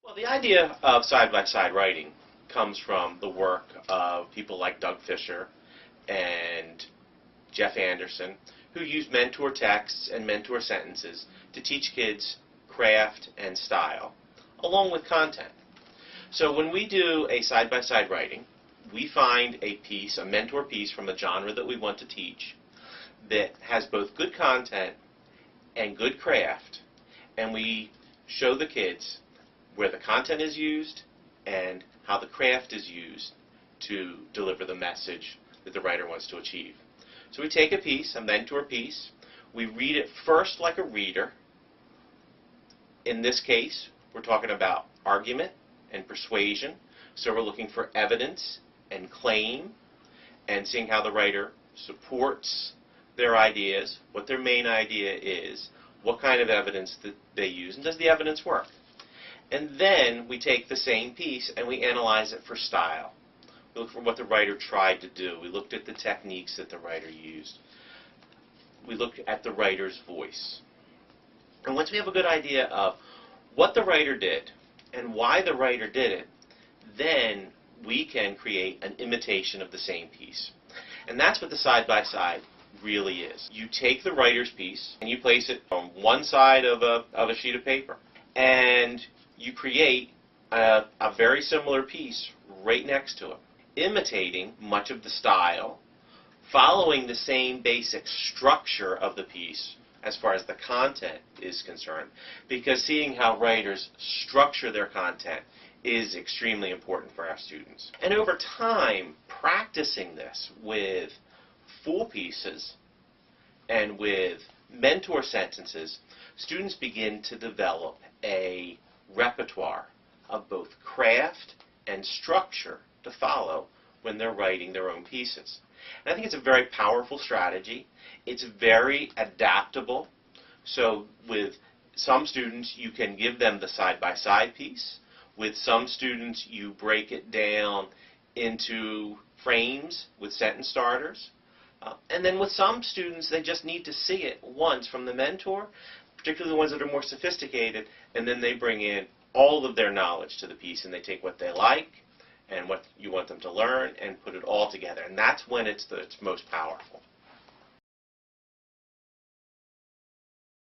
Well, the idea of side-by-side writing comes from the work of people like Doug Fisher and Jeff Anderson, who use mentor texts and mentor sentences to teach kids craft and style, along with content. So when we do a side-by-side writing, we find a piece, a mentor piece from a genre that we want to teach that has both good content and good craft, and we show the kids where the content is used and how the craft is used to deliver the message that the writer wants to achieve. So we take a piece, a mentor piece, we read it first like a reader. In this case, we're talking about argument and persuasion, so we're looking for evidence and claim and seeing how the writer supports their ideas, what their main idea is, what kind of evidence that they use, and does the evidence work? And then we take the same piece and we analyze it for style. We look for what the writer tried to do. We looked at the techniques that the writer used. We looked at the writer's voice. And once we have a good idea of what the writer did and why the writer did it, then we can create an imitation of the same piece. And that's what the side-by-side really is. You take the writer's piece and you place it on one side of a sheet of paper, and you create a very similar piece right next to it, imitating much of the style, following the same basic structure of the piece as far as the content is concerned, because seeing how writers structure their content is extremely important for our students. And over time, practicing this with full pieces and with mentor sentences, students begin to develop a repertoire of both craft and structure to follow when they're writing their own pieces. And I think it's a very powerful strategy. It's very adaptable. So with some students, you can give them the side-by-side piece. With some students, you break it down into frames with sentence starters. And then with some students, they just need to see it once from the mentor, particularly the ones that are more sophisticated, and then they bring in all of their knowledge to the piece, and they take what they like and what you want them to learn and put it all together. And that's when it's most powerful.